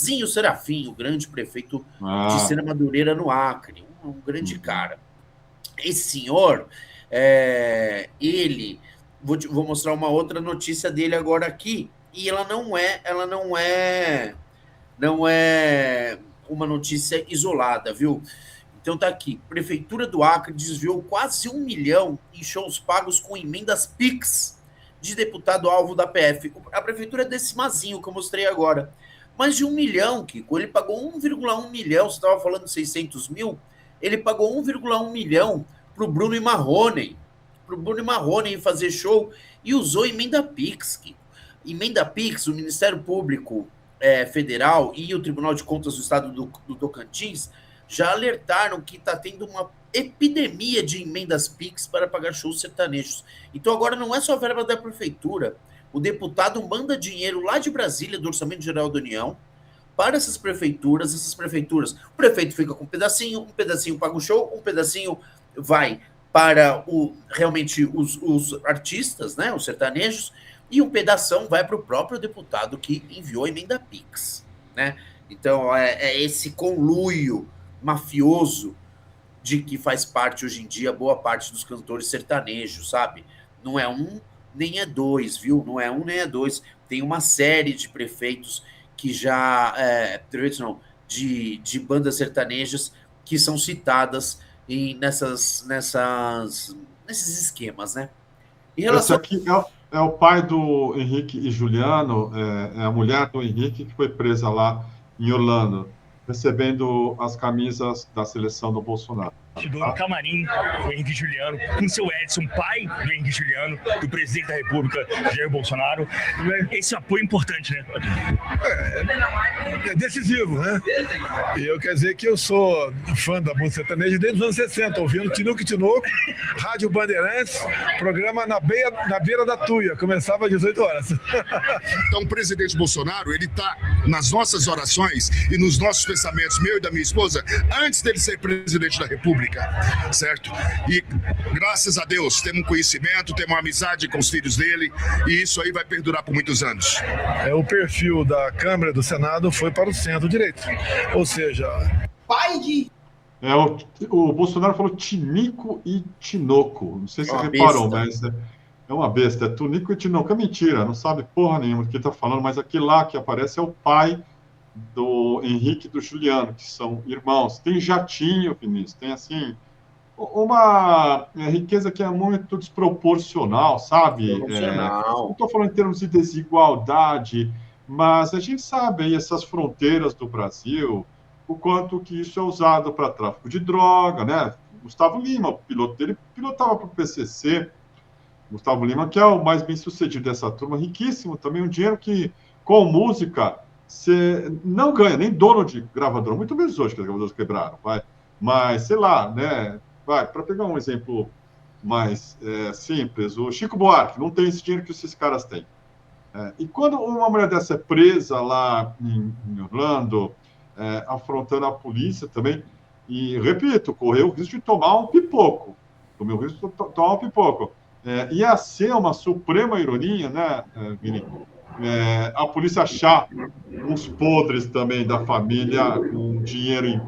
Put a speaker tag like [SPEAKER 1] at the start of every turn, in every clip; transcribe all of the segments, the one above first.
[SPEAKER 1] Zinho Serafim, o grande prefeito de
[SPEAKER 2] Ah,
[SPEAKER 1] Sena Madureira, no Acre, um grande
[SPEAKER 2] uhum.
[SPEAKER 1] cara. Esse senhor, ele, vou mostrar uma outra notícia dele agora aqui, e ela não é uma notícia isolada, viu? Então tá aqui, Prefeitura do Acre desviou quase 1 milhão em shows pagos com emendas PIX de deputado alvo da PF. A prefeitura é desse mazinho que eu mostrei agora. Mais de 1 milhão, Kiko. Ele pagou 1,1 milhão. Você estava falando 600 mil? Ele pagou 1,1 milhão para o Bruno e Marrone. Para o Bruno e Marrone fazer show e usou emenda PIX, Kiko. Emenda PIX, o Ministério Público Federal e o Tribunal de Contas do Estado do Tocantins já alertaram que está tendo uma epidemia de emendas PIX para pagar shows sertanejos. Então agora não é só verba da prefeitura. O deputado manda dinheiro lá de Brasília, do Orçamento Geral da União, para essas prefeituras. O prefeito fica com um pedacinho paga o show, um pedacinho vai para realmente os artistas, né, os sertanejos, e um pedação vai para o próprio deputado que enviou a emenda PIX. Né? Então, é esse conluio mafioso de que faz parte hoje em dia boa parte dos cantores sertanejos, sabe? Não é um nem é dois, viu? Não é um nem é dois. Tem uma série de prefeitos que já. Prefeitos não, de bandas sertanejas que são citadas nesses esquemas, né? Em
[SPEAKER 2] Esse
[SPEAKER 1] relação.
[SPEAKER 2] aqui é o pai do Henrique e Juliano, é a mulher do Henrique que foi presa lá em Orlando, recebendo as camisas da seleção do Bolsonaro.
[SPEAKER 3] No camarim, o Henrique Juliano, com seu Edson, pai do Henrique Juliano, do presidente da República, Jair Bolsonaro. Esse apoio é importante, né?
[SPEAKER 4] É decisivo, né? E eu quero dizer que eu sou fã da música sertaneja desde os anos 60, ouvindo Tinoco Tinoco, Rádio Bandeirantes, programa na beira da Tuia, começava às 18 horas.
[SPEAKER 5] Então, o presidente Bolsonaro, ele está nas nossas orações e nos nossos pensamentos, meu e da minha esposa, antes dele ser presidente da República, certo? E graças a Deus temos conhecimento, temos uma amizade com os filhos dele e isso aí vai perdurar por muitos anos.
[SPEAKER 4] O perfil da Câmara e do Senado foi para o centro-direita, ou seja...
[SPEAKER 6] Pai de...
[SPEAKER 2] O Bolsonaro falou Tinico e Tinoco. Não sei se você reparou,
[SPEAKER 1] Besta.
[SPEAKER 2] mas é uma besta. É Tunico e Tinoco. É mentira, não sabe porra nenhuma do que está falando, mas aquele lá que aparece é o pai do Henrique e do Juliano, que são irmãos. Tem jatinho, Vinícius, tem assim uma riqueza que é muito desproporcional, sabe? Não estou falando em termos de desigualdade, mas a gente sabe aí essas fronteiras do Brasil, o quanto que isso é usado para tráfico de droga, né? Gustavo Lima, o piloto dele, pilotava para o PCC. Gustavo Lima, que é o mais bem sucedido dessa turma, riquíssimo também, um dinheiro que, com música, você não ganha, nem dono de gravadora, muito menos hoje que as gravadoras quebraram, vai. Mas, sei lá, né? Vai, para pegar um exemplo mais simples, o Chico Buarque não tem esse dinheiro que esses caras têm. E quando uma mulher dessa é presa lá em Orlando, afrontando a polícia também, e, repito, correu o risco de tomar um pipoco. Tomei o risco de tomar um pipoco. Ia ser uma suprema ironia, né, Vini? A polícia achar uns podres também da família com dinheiro em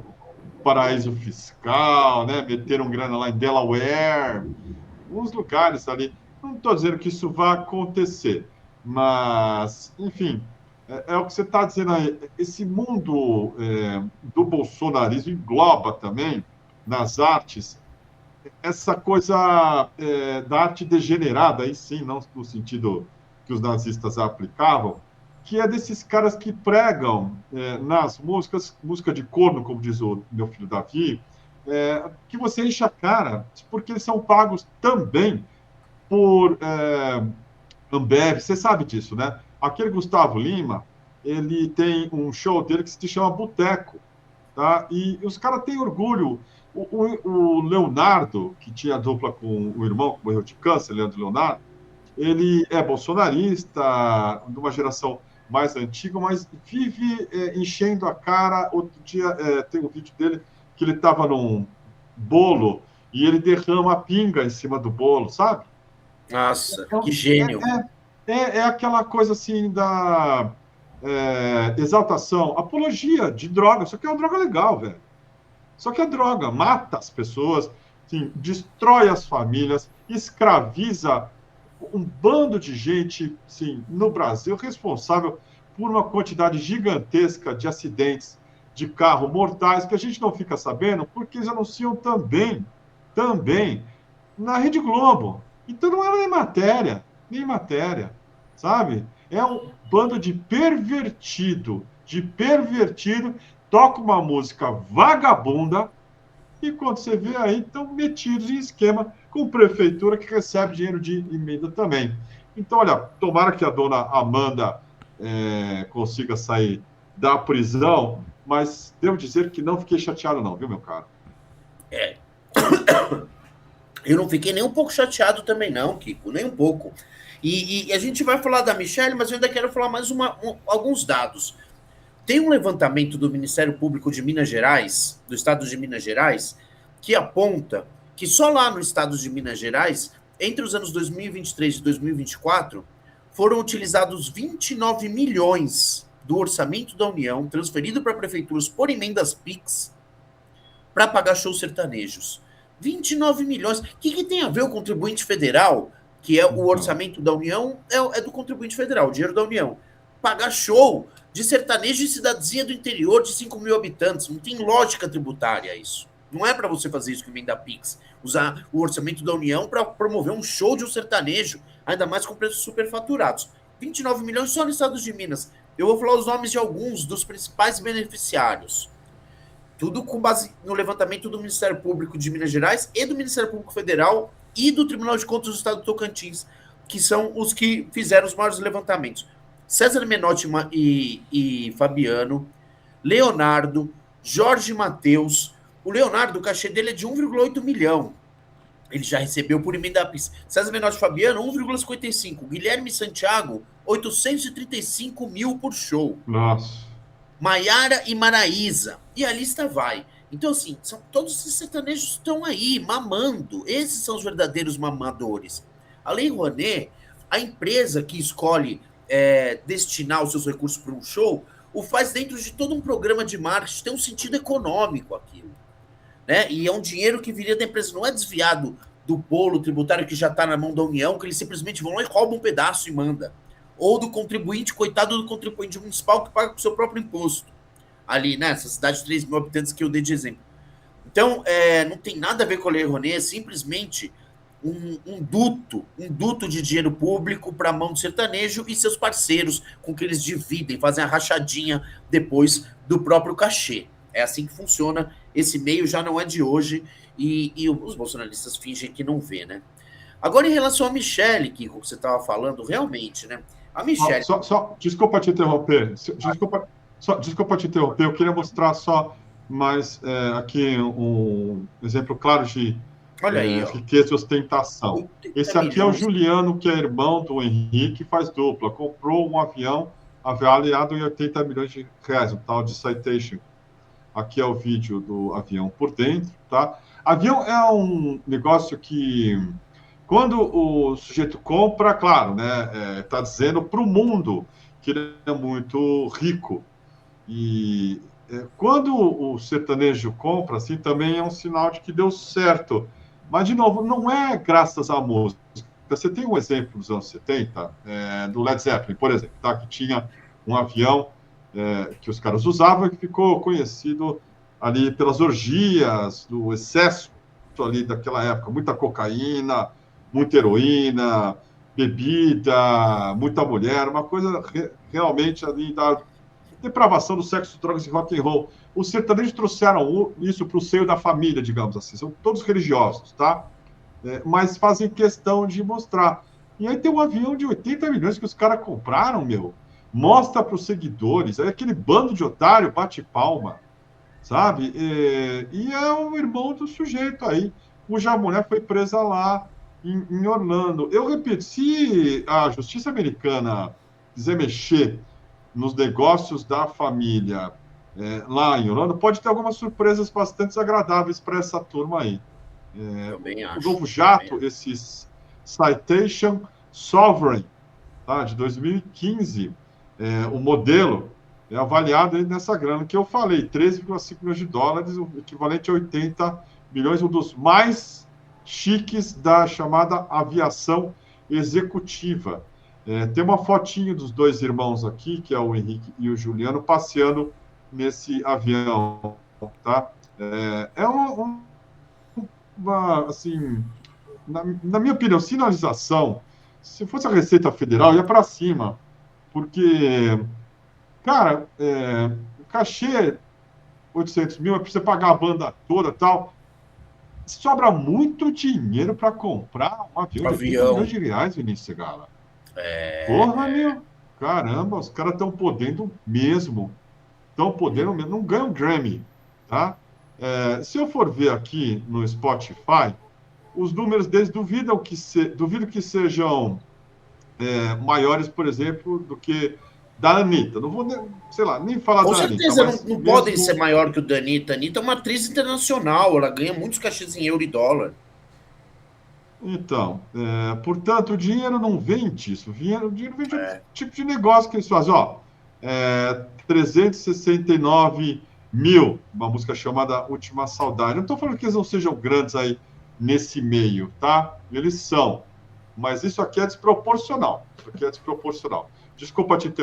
[SPEAKER 2] paraíso fiscal, né? Meteram grana lá em Delaware, uns lugares ali. Não estou dizendo que isso vai acontecer, mas, enfim, é o que você está dizendo aí. Esse mundo do bolsonarismo engloba também, nas artes, essa coisa da arte degenerada, aí sim, não no sentido que os nazistas aplicavam, que é desses caras que pregam nas músicas, música de corno, como diz o meu filho Davi, que você enche a cara, porque eles são pagos também por Ambev, você sabe disso, né? Aquele Gustavo Lima, ele tem um show dele que se chama Boteco, tá? E os caras têm orgulho. O Leonardo, que tinha dupla com o irmão que morreu de câncer, Leandro Leonardo, ele é bolsonarista, de uma geração mais antiga, mas vive enchendo a cara. Outro dia tem um vídeo dele que ele estava num bolo e ele derrama a pinga em cima do bolo, sabe?
[SPEAKER 1] Nossa,
[SPEAKER 2] Então,
[SPEAKER 1] que gênio.
[SPEAKER 2] é aquela coisa assim exaltação, apologia de droga. Só que é uma droga legal, velho. Só que a droga mata as pessoas, assim, destrói as famílias, escraviza um bando de gente, assim, no Brasil, responsável por uma quantidade gigantesca de acidentes de carro mortais que a gente não fica sabendo porque eles anunciam também na Rede Globo. Então não é nem matéria, sabe? É um bando de pervertido, toca uma música vagabunda e quando você vê aí, estão metidos em esquema com prefeitura que recebe dinheiro de emenda também. Então, olha, tomara que a dona Amanda consiga sair da prisão, mas devo dizer que não fiquei chateado não, viu, meu caro?
[SPEAKER 1] Eu não fiquei nem um pouco chateado também não, Kiko, nem um pouco. E a gente vai falar da Michelle, mas eu ainda quero falar mais alguns dados. Tem um levantamento do Ministério Público de Minas Gerais, do estado de Minas Gerais, que aponta que só lá no estado de Minas Gerais, entre os anos 2023 e 2024, foram utilizados 29 milhões do orçamento da União, transferido para prefeituras por emendas PIX, para pagar shows sertanejos. 29 milhões. O que tem a ver o contribuinte federal, que é o orçamento da União, é do contribuinte federal, o dinheiro da União. Pagar show de sertanejo e cidadezinha do interior de 5 mil habitantes. Não tem lógica tributária isso. Não é para você fazer isso com emenda PIX. Usar o orçamento da União para promover um show de um sertanejo, ainda mais com preços superfaturados. 29 milhões só no estado de Minas. Eu vou falar os nomes de alguns dos principais beneficiários. Tudo com base no levantamento do Ministério Público de Minas Gerais e do Ministério Público Federal e do Tribunal de Contas do Estado do Tocantins, que são os que fizeram os maiores levantamentos. César Menotti e Fabiano, Leonardo, Jorge Mateus. O Leonardo, o cachê dele é de 1,8 milhão. Ele já recebeu por emenda PIX. César Menotti e Fabiano, 1,55. Guilherme Santiago, 835 mil por show.
[SPEAKER 2] Nossa.
[SPEAKER 1] Maiara e Maraísa. E a lista vai. Então, assim, todos esses sertanejos estão aí, mamando. Esses são os verdadeiros mamadores. A Lei Rouanet, a empresa que escolhe destinar os seus recursos para um show, o faz dentro de todo um programa de marketing, tem um sentido econômico aquilo. Né? E é um dinheiro que viria da empresa, não é desviado do bolo tributário que já está na mão da União, que eles simplesmente vão lá e roubam um pedaço e manda. Ou do contribuinte, coitado do contribuinte municipal que paga com o seu próprio imposto. Ali, nessa cidade de 3 mil habitantes que eu dei de exemplo. Então, não tem nada a ver com a Lei Rouanet, é simplesmente um duto de dinheiro público para a mão do sertanejo e seus parceiros, com que eles dividem, fazem a rachadinha depois do próprio cachê. É assim que funciona. Esse meio já não é de hoje e os bolsonaristas fingem que não vê, né? Agora, em relação a Michelle, Kiko, que você estava falando, realmente, né? A Michelle...
[SPEAKER 2] Desculpa te interromper. Desculpa te interromper. Eu queria mostrar só mais aqui um exemplo claro de riqueza e ostentação. Esse aqui é o Juliano, que é irmão do Henrique, faz dupla. Comprou um avião avaliado em 80 milhões de reais, um tal de Citation. Aqui é o vídeo do avião por dentro, tá? Avião é um negócio que, quando o sujeito compra, claro, né? Está dizendo para o mundo que ele é muito rico. E quando o sertanejo compra, assim, também é um sinal de que deu certo. Mas, de novo, não é graças à música. Você tem um exemplo dos anos 70, do Led Zeppelin, por exemplo, tá? Que tinha um avião que os caras usavam e que ficou conhecido ali pelas orgias, do excesso ali daquela época. Muita cocaína, muita heroína, bebida, muita mulher, uma coisa realmente ali da depravação do sexo, drogas e rock and roll. Os sertanejos trouxeram isso para o seio da família, digamos assim. São todos religiosos, tá? Mas fazem questão de mostrar. E aí tem um avião de 80 milhões que os caras compraram, meu. Mostra para os seguidores. Aí aquele bando de otário bate palma, sabe? E é o irmão do sujeito aí, cuja mulher foi presa lá em Orlando. Eu repito, se a justiça americana quiser mexer nos negócios da família lá em Orlando, pode ter algumas surpresas bastante agradáveis para essa turma aí. O novo jato, esse Citation Sovereign, tá, de 2015, o modelo é avaliado aí nessa grana que eu falei, 13,5 milhões de dólares, o equivalente a 80 milhões, um dos mais chiques da chamada aviação executiva. Tem uma fotinho dos dois irmãos aqui, que é o Henrique e o Juliano, passeando nesse avião, tá? Uma, assim, na minha opinião, sinalização, se fosse a Receita Federal, ia para cima, porque, cara, o cachê, 800 mil, é para você pagar a banda toda e tal, sobra muito dinheiro para comprar um avião de 30 milhões de reais, Vinícius Segala. Porra, meu, caramba, os caras estão podendo mesmo, não ganham um Grammy, tá? Se eu for ver aqui no Spotify, os números deles duvido que sejam maiores, por exemplo, do que da Anitta. Não vou, sei lá, nem falar
[SPEAKER 1] Com
[SPEAKER 2] da Anitta.
[SPEAKER 1] certeza, não podem ser maior que o da Anitta. A Anitta é uma atriz internacional, ela ganha muitos cachês em euro e dólar.
[SPEAKER 2] Então, portanto, o dinheiro não vem disso. O dinheiro vem de outro tipo de negócio que eles fazem. 369 mil, uma música chamada Última Saudade. Não estou falando que eles não sejam grandes aí nesse meio, tá? Eles são. Mas isso aqui é desproporcional. Desculpa te interromper.